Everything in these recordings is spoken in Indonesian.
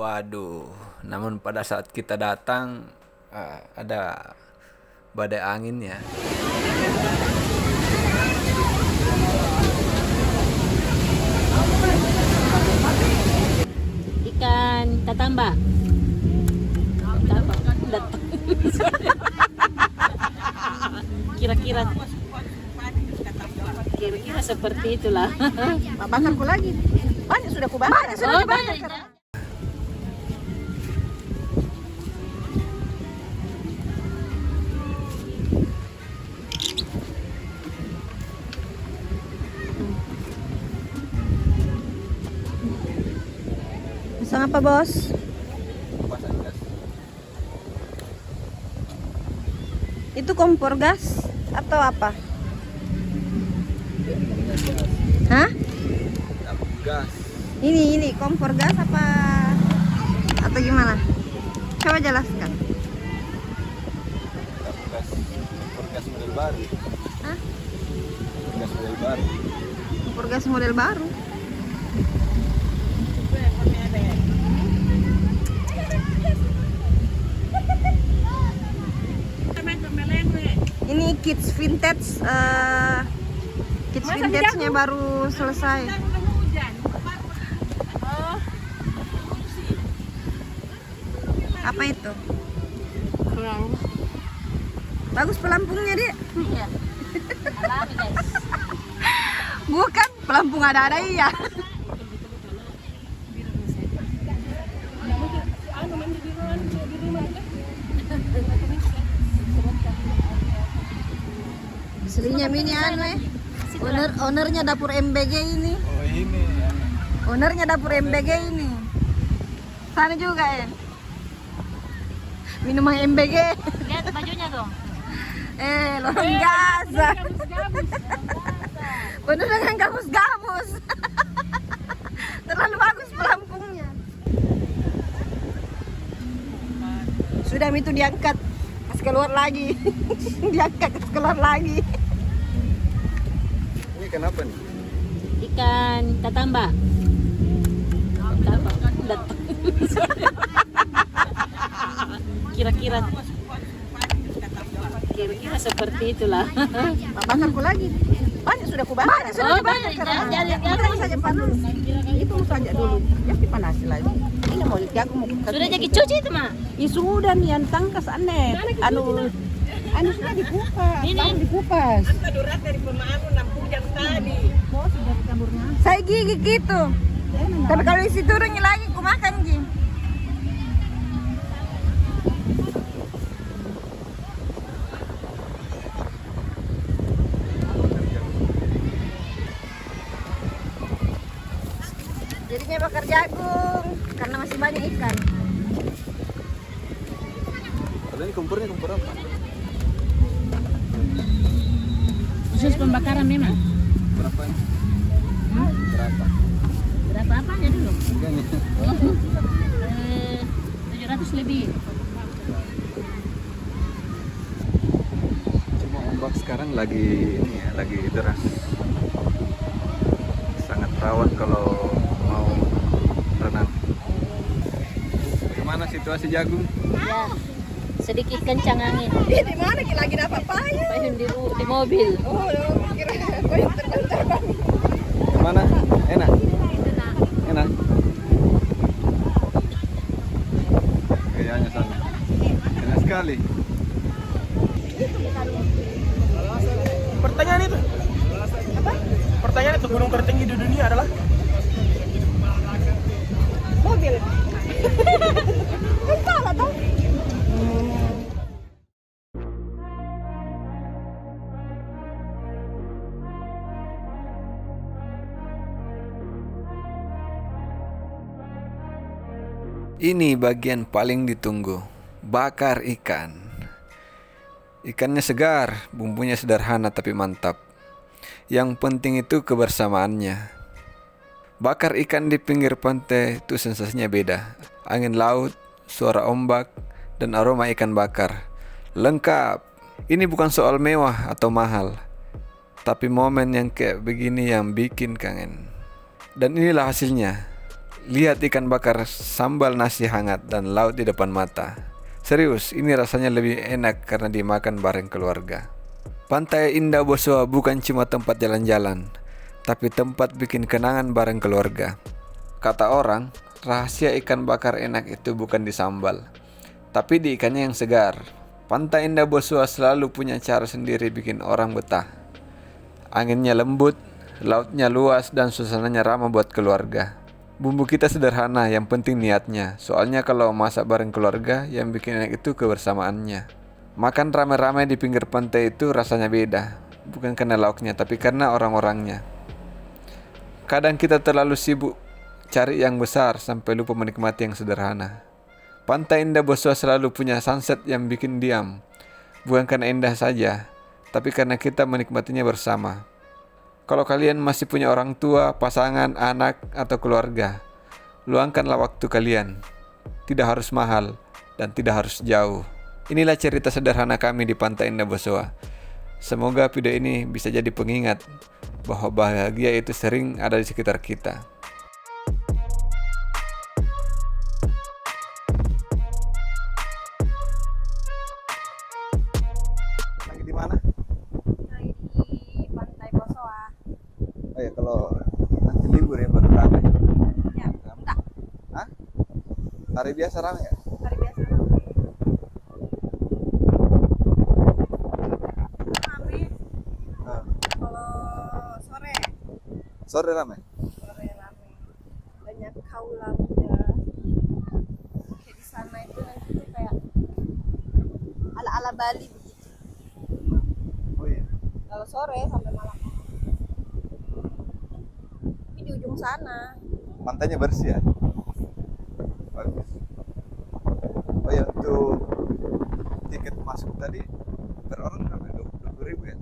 Waduh, namun pada saat kita datang ada badai angin ya. Ikan tatamba. Kira-kira seperti itulah. Bakarku lagi. Banyak sudah kubakar. Oh, banyak. Pasang apa, Bos? Itu kompor gas atau apa? Hah? Gas. Ini kompor gas apa? Atau gimana? Coba jelaskan. Gas model baru. Hah? Gas model baru. Kompor gas model baru. Ini kids vintage, kids vintage-nya baru selesai. Apa itu? Bagus pelampungnya, Dik. Iya. Alami, guys. Bukan pelampung ada iya. Istrinya Mini ownernya dapur MBG ini. Oh ini ya. Ownernya dapur MBG ini. Sana juga ya. Minuman MBG. Lihat bajunya dong. Lorong gas. Penuh dengan gamus-gamus. Terlalu bagus pelampungnya. Sudah itu diangkat, pas keluar lagi. Diangkat, pas keluar lagi. Ini kenapa nih? Ikan tatamba. Kira-kira seperti itulah. Bakarku lagi. Banyak sudah kubakar. Oh, banyak. Jangan saja panas. Itu saja dulu. Ya dipanasi lagi. Ini mau aku mau Sudah jadi cuci itu, Mak? Ya sudah nih yang tangkas aneh. Anu sudah dikupas. Ini. Dikupas. Durat dari pemahaman 60 jam tadi. Oh, sudah dicampurnya. Saya gigi gitu. Tapi kalau isi turunnya lagi aku makan Ji. Jadinya bakar jagung karena masih banyak ikan. Kalau ini kompornya kompor apa? Khusus pembakaran memang. Berapa ini? Berapa? Berapa apanya dulu? Harganya? 700 lebih. Cuma ombak sekarang lagi ini ya, lagi deras. Sangat rawan kalau mau renang. Bagaimana situasi jagung? Ya, sedikit kencang angin. Di mana lagi dapat payung? Payung di mobil. Oh, kira payung terbang-terbang. Mana? Enak? Enak? Kayaknya sana. Enak sekali. Pertanyaan itu. Apa? Pertanyaan itu gunung tertinggi di dunia adalah Mobil. Salah dong. Ini bagian paling ditunggu, bakar ikan. Ikannya segar, bumbunya sederhana tapi mantap. Yang penting itu kebersamaannya. Bakar ikan di pinggir pantai itu sensasinya beda. Angin laut, suara ombak, dan aroma ikan bakar. Lengkap. Ini bukan soal mewah atau mahal, tapi momen yang kayak begini yang bikin kangen. Dan inilah hasilnya. Lihat ikan bakar sambal nasi hangat dan laut di depan mata. Serius, ini rasanya lebih enak karena dimakan bareng keluarga. Pantai Indah Bosowa bukan cuma tempat jalan-jalan, tapi tempat bikin kenangan bareng keluarga. Kata orang, rahasia ikan bakar enak itu bukan di sambal, tapi di ikannya yang segar. Pantai Indah Bosowa selalu punya cara sendiri bikin orang betah. Anginnya lembut, lautnya luas, dan suasananya ramah buat keluarga. Bumbu kita sederhana, yang penting niatnya. Soalnya kalau masak bareng keluarga, yang bikin enak itu kebersamaannya. Makan rame-rame di pinggir pantai itu rasanya beda. Bukan karena lauknya, tapi karena orang-orangnya. Kadang kita terlalu sibuk cari yang besar sampai lupa menikmati yang sederhana. Pantai Indah Bosowa selalu punya sunset yang bikin diam. Bukan karena indah saja, tapi karena kita menikmatinya bersama. Kalau kalian masih punya orang tua, pasangan, anak, atau keluarga, luangkanlah waktu kalian. Tidak harus mahal dan tidak harus jauh. Inilah cerita sederhana kami di Pantai Indah Bosowa. Semoga video ini bisa jadi pengingat bahwa bahagia itu sering ada di sekitar kita. Lagi di mana? Lagi di Pantai Bosowa. Oh ya, kalau nanti libur ya baru ramai. Ya, enggak. Hah? Hari biasa ramai ya? Hari biasa. Rame. Nah, Kalau sore, sore ramai. sore rame. Banyak kaula muda. Kayak di sana itu nanti tuh kayak ala-ala Bali begitu. Oh iya. Kalau sore sampai malam. Ini di ujung sana. Pantainya bersih ya? Bagus. Oh ya, untuk tiket masuk tadi per orang berapa? 20.000 ya?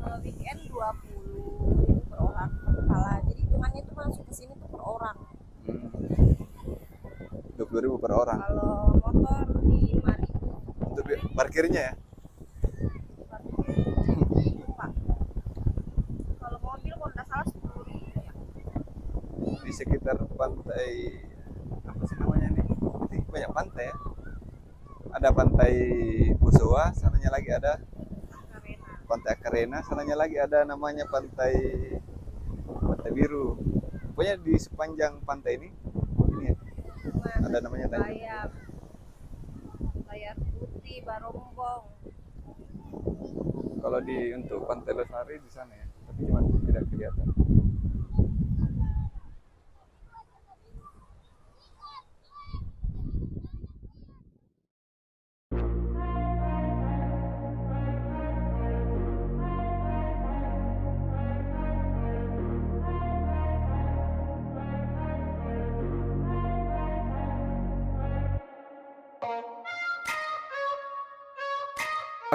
Kalau weekend 20.000 per orang per kepala. Jadi hitungannya tuh masuk ke sini tuh per orang. 20.000 per orang. Kalau motor di 5.000. Untuk parkirnya ya? Lupa. Kalau mobil kalau nggak salah 10.000 ya. Di sekitar pantai apa sih namanya nih? Ini banyak pantai ya. Ada pantai Bosowa, sananya lagi ada Karena pantai Akarena, sananya lagi ada namanya pantai Biru. Pokoknya di sepanjang pantai ini ya, ada namanya Tanjung. layar putih, Barombong. Kalau untuk Pantai Losari di sana ya, tapi cuma tidak kelihatan.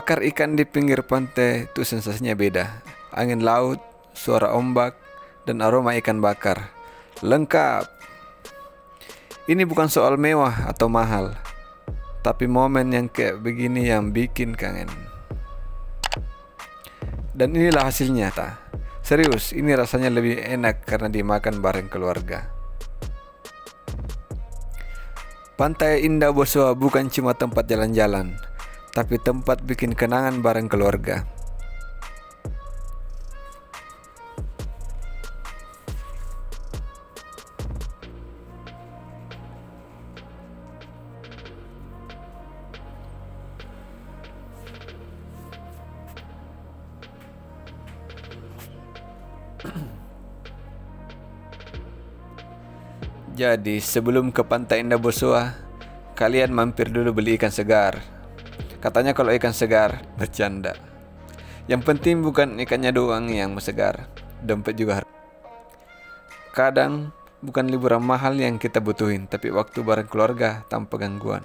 Bakar ikan di pinggir pantai itu sensasinya beda. Angin laut, suara ombak, dan aroma ikan bakar. Lengkap. Ini bukan soal mewah atau mahal, tapi momen yang kayak begini yang bikin kangen. Dan inilah hasilnya, ta. Serius, ini rasanya lebih enak karena dimakan bareng keluarga. Pantai Indah Bosowa bukan cuma tempat jalan-jalan, tapi tempat bikin kenangan bareng keluarga. Jadi sebelum ke Pantai Indah Bosowa, kalian mampir dulu beli ikan segar. Katanya kalau ikan segar, bercanda. Yang penting bukan ikannya doang yang segar, dompet juga. Kadang bukan liburan mahal yang kita butuhin, tapi waktu bareng keluarga tanpa gangguan.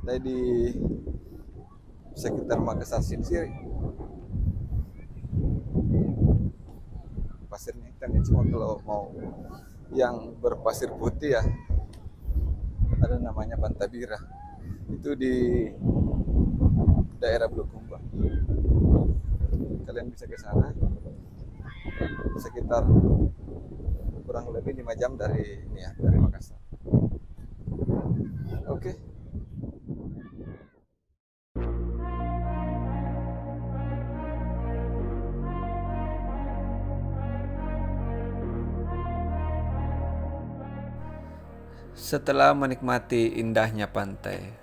pantai di sekitar Makassar sini sih pasirnya hitam ya, cuma kalau mau yang berpasir putih ya ada namanya Pantabira, itu di daerah Bulukumba. Kalian bisa ke sana sekitar kurang lebih 5 jam dari ini ya, dari Makassar. Oke. Setelah menikmati indahnya pantai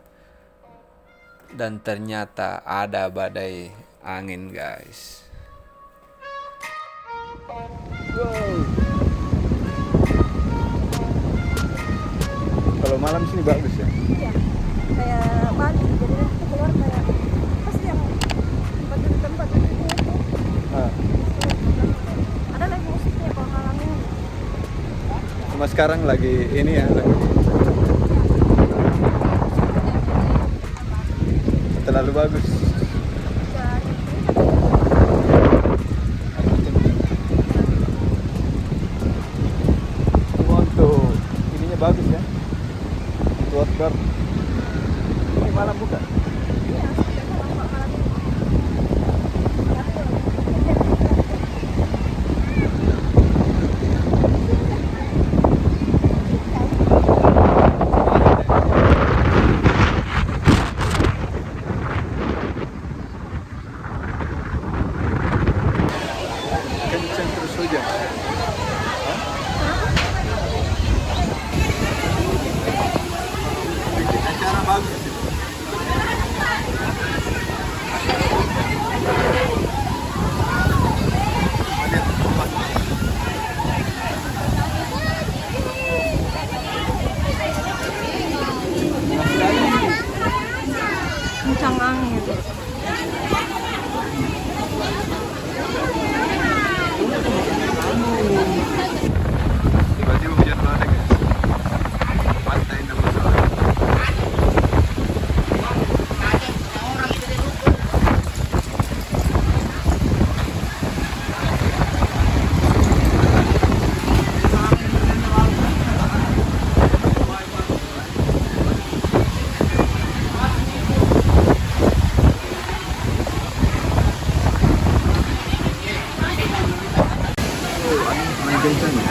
dan ternyata ada badai angin, guys. Wow. Kalau malam sini bagus ya. Iya, kayak Bali. Jadi nanti keluar kayak pasti yang tempat itu. Ah. Ada lagi musiknya kalau malam ini. Cuma sekarang lagi ini ya, lagi terlalu bagus. Cuma untuk ininya bagus ya, untuk outdoor. Ini malam bukan? Kenceng terus hujan. Bikin acara bagus itu. Kencang angin. Tiba-tiba hujan badai, guys. Pantai Indah Masalah. Angin kencang.